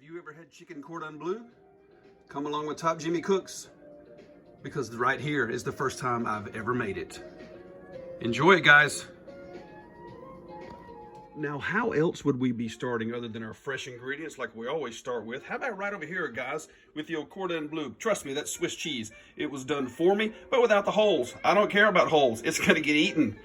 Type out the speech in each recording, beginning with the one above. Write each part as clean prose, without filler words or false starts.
Have you ever had chicken cordon bleu? Come along with Top Jimmy Cooks, because right here is the first time I've ever made it. Enjoy it, guys. Now, how else would we be starting other than our fresh ingredients like we always start with? How about right over here, guys, with the old cordon bleu? Trust me, that's Swiss cheese. It was done for me, but without the holes. I don't care about holes. It's gonna get eaten.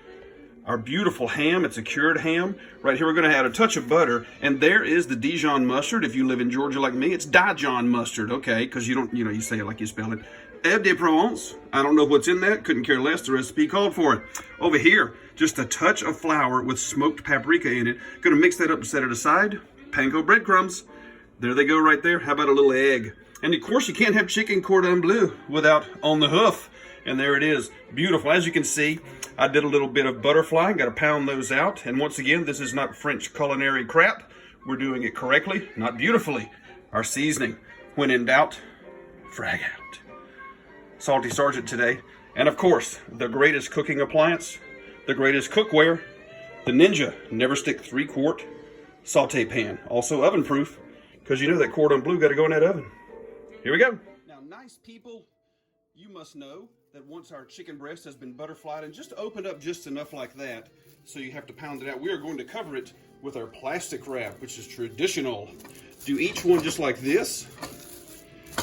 Our beautiful ham, it's a cured ham. Right here, we're gonna add a touch of butter, and there is the Dijon mustard. If you live in Georgia like me, it's Dijon mustard, okay? Because you don't, you say it like you spell it. Herbe de Provence. I don't know what's in that, couldn't care less. The recipe called for it. Over here, just a touch of flour with smoked paprika in it. Gonna mix that up and set it aside. Panko breadcrumbs. There they go right there. How about a little egg? And of course, you can't have chicken cordon bleu without on the hoof. And there it is, beautiful. As you can see, I did a little bit of butterfly, got to pound those out. And once again, this is not French culinary crap. We're doing it correctly, not beautifully. Our seasoning, when in doubt, frag out. Salty Sergeant today. And of course, the greatest cooking appliance, the greatest cookware, the Ninja Never Stick 3-quart saute pan. Also oven proof, because you know that cordon bleu got to go in that oven. Here we go. Now, nice people, you must know that once our chicken breast has been butterflied and just opened up just enough like that, so you have to pound it out, we are going to cover it with our plastic wrap, which is traditional. Do each one just like this.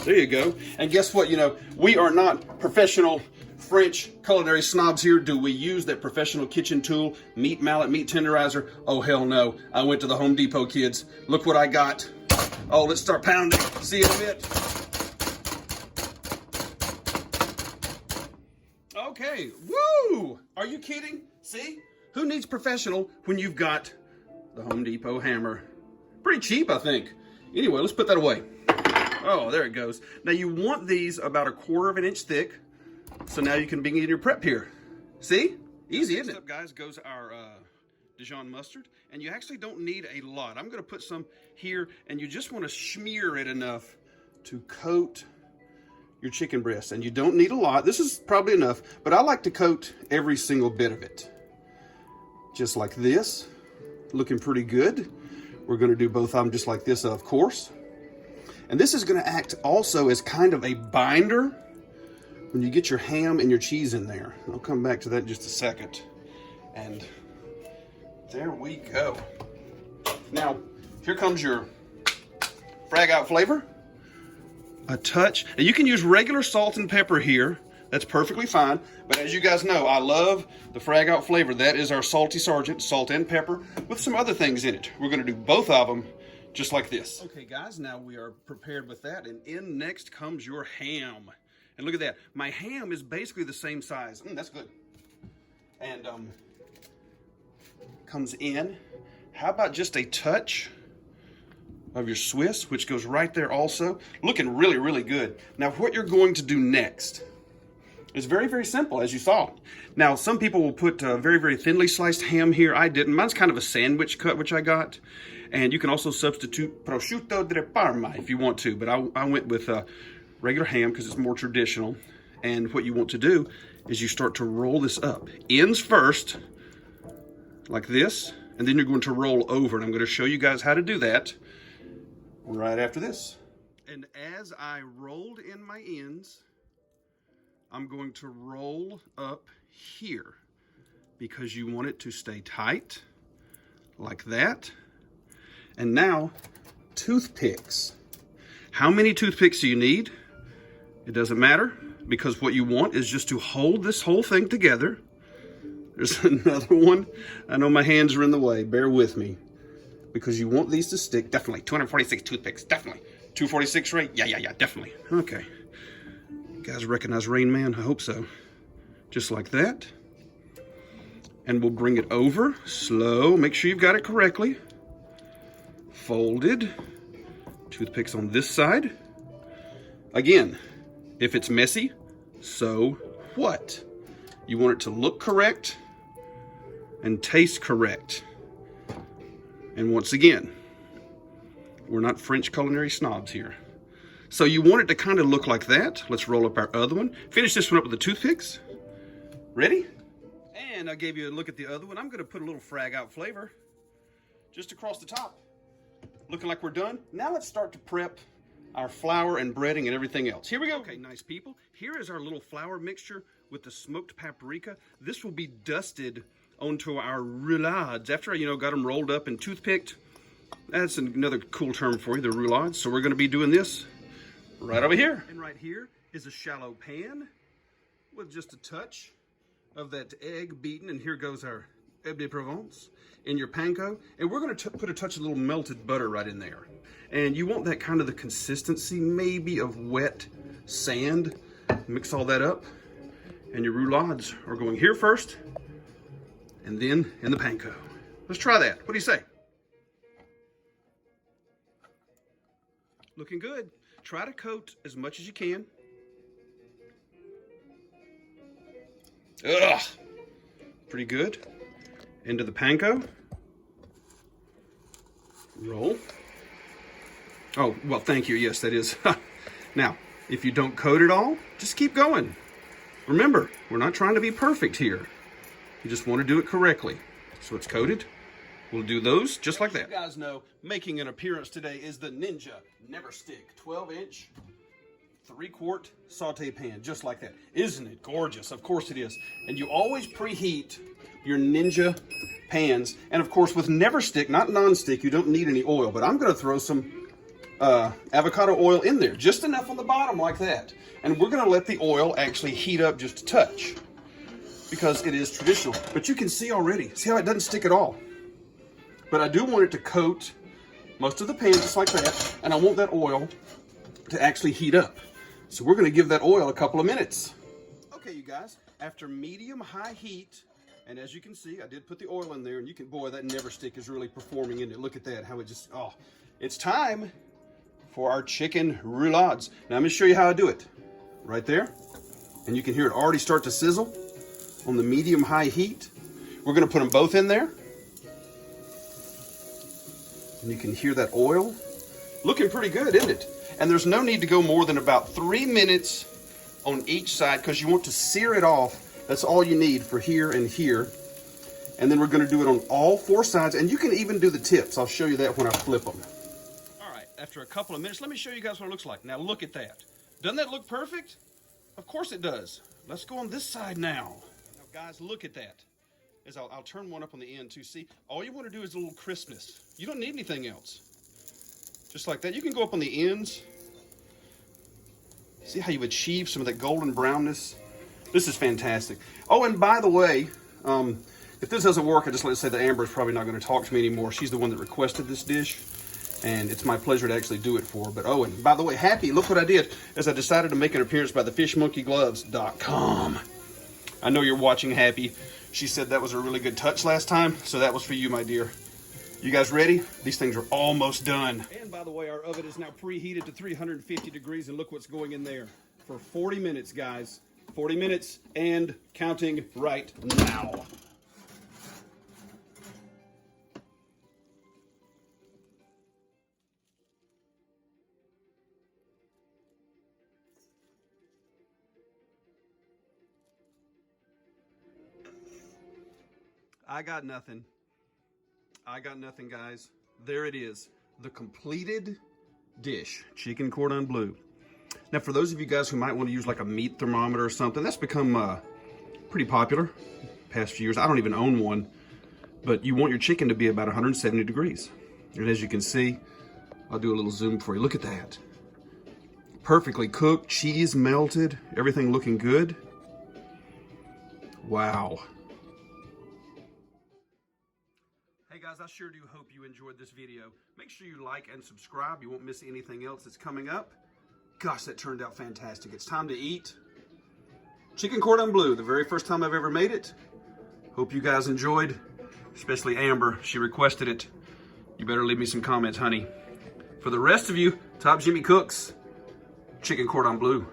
There you go. And guess what? We are not professional French culinary snobs here. Do we use that professional kitchen tool, meat mallet, meat tenderizer? Oh, hell no. I went to the Home Depot, kids. Look what I got. Oh, let's start pounding. See you in a bit. Okay, woo! Are you kidding? See? Who needs professional when you've got the Home Depot hammer? Pretty cheap, I think. Anyway, let's put that away. Oh, there it goes. Now you want these about 1/4 of an inch thick, so now you can begin your prep here. See? Easy, isn't it? Next up, guys, goes our Dijon mustard, and you actually don't need a lot. I'm gonna put some here, and you just wanna smear it enough to coat your chicken breast, and you don't need a lot. This is probably enough, but I like to coat every single bit of it. Just like this, looking pretty good. We're gonna do both of them just like this, of course. And this is gonna act also as kind of a binder when you get your ham and your cheese in there. I'll come back to that in just a second. And there we go. Now, here comes your frag out flavor. A touch. And you can use regular salt and pepper here. That's perfectly fine. But as you guys know, I love the frag out flavor. That is our Salty Sergeant, salt and pepper, with some other things in it. We're gonna do both of them just like this. Okay, guys, now we are prepared with that. And in next comes your ham. And look at that. My ham is basically the same size. That's good. And comes in. How about just a touch of your Swiss, which goes right there also. Looking really, really good. Now, what you're going to do next is very, very simple, as you saw. Now, some people will put very, very thinly sliced ham here. I didn't. Mine's kind of a sandwich cut, which I got. And you can also substitute prosciutto di Parma if you want to, but I went with regular ham because it's more traditional. And what you want to do is you start to roll this up. Ends first, like this, and then you're going to roll over. And I'm going to show you guys how to do that right after this. And as I rolled in my ends, I'm going to roll up here because you want it to stay tight like that. And now, toothpicks. How many toothpicks do you need? It doesn't matter, because what you want is just to hold this whole thing together. There's another one. I know my hands are in the way, bear with me. Because you want these to stick. Definitely. 246 toothpicks. Definitely. 246 Ray? Yeah, definitely. Okay. You guys recognize Rain Man? I hope so. Just like that. And we'll bring it over. Slow. Make sure you've got it correctly. Folded. Toothpicks on this side. Again, if it's messy, so what? You want it to look correct and taste correct. And once again, we're not French culinary snobs here. So you want it to kind of look like that. Let's roll up our other one. Finish this one up with the toothpicks. Ready? And I gave you a look at the other one. I'm gonna put a little frag out flavor just across the top. looking like we're done. Now let's start to prep our flour and breading and everything else. Here we go. Okay, nice people. Here is our little flour mixture with the smoked paprika. This will be dusted onto our roulades after I, got them rolled up and toothpicked. That's another cool term for you, the roulades. So we're going to be doing this right over here. And right here is a shallow pan with just a touch of that egg beaten. And here goes our Ebe de Provence in your panko. And we're going to put a touch of little melted butter right in there. And you want that kind of the consistency maybe of wet sand. Mix all that up. And your roulades are going here first and then in the panko. Let's try that. What do you say? Looking good. Try to coat as much as you can. Ugh. Pretty good. Into the panko. Roll. Oh, well, thank you. Yes, that is. Now, if you don't coat it all, just keep going. Remember, we're not trying to be perfect here. You just want to do it correctly. So it's coated. We'll do those just like that. You guys know, making an appearance today is the Ninja Never Stick 12-inch, 3-quart saute pan, just like that. Isn't it gorgeous? Of course it is. And you always preheat your Ninja pans. And of course, with Never Stick, not non-stick, you don't need any oil. But I'm going to throw some avocado oil in there, just enough on the bottom like that. And we're going to let the oil actually heat up just a touch because it is traditional. But you can see already, see how it doesn't stick at all. But I do want it to coat most of the pan just like that, and I want that oil to actually heat up. So we're going to give that oil a couple of minutes. Okay, you guys, after medium-high heat, and as you can see, I did put the oil in there, and you can, boy, that Never Stick is really performing in it. Look at that, how it just, oh. It's time for our chicken roulades. Now, I'm going to show you how I do it. Right there, and you can hear it already start to sizzle on the medium-high heat. We're going to put them both in there. And you can hear that oil looking pretty good, isn't it? And there's no need to go more than about 3 minutes on each side because you want to sear it off. That's all you need for here and here. And then we're going to do it on all 4 sides. And you can even do the tips. I'll show you that when I flip them. All right, after a couple of minutes, let me show you guys what it looks like. Now look at that. Doesn't that look perfect? Of course it does. Let's go on this side now. Now guys, look at that. As I'll turn one up on the end too. See, all you want to do is a little crispness. You don't need anything else. Just like that. You can go up on the ends. See how you achieve some of that golden brownness? This is fantastic. Oh, and by the way, if this doesn't work, I just let's say that Amber is probably not going to talk to me anymore. She's the one that requested this dish. And it's my pleasure to actually do it for her. But oh, and by the way, Happy, look what I did, is I decided to make an appearance by the fishmonkeygloves.com. I know you're watching, Happy. She said that was a really good touch last time, so that was for you, my dear. You guys ready? These things are almost done. And by the way, our oven is now preheated to 350 degrees, and look what's going in there for 40 minutes, guys. 40 minutes and counting right now. I got nothing. I got nothing, guys. There it is. The completed dish. Chicken cordon bleu. Now, for those of you guys who might want to use like a meat thermometer or something, that's become pretty popular past few years. I don't even own one. But you want your chicken to be about 170 degrees. And as you can see, I'll do a little zoom for you. Look at that. Perfectly cooked, cheese melted, everything looking good. Wow. Hey guys, I sure do hope you enjoyed this video. Make sure you like and subscribe. You won't miss anything else that's coming up. Gosh, that turned out fantastic. It's time to eat chicken cordon bleu, the very first time I've ever made it. Hope you guys enjoyed, especially Amber. She requested it. You better leave me some comments, honey. For the rest of you, Top Jimmy Cooks, chicken cordon bleu.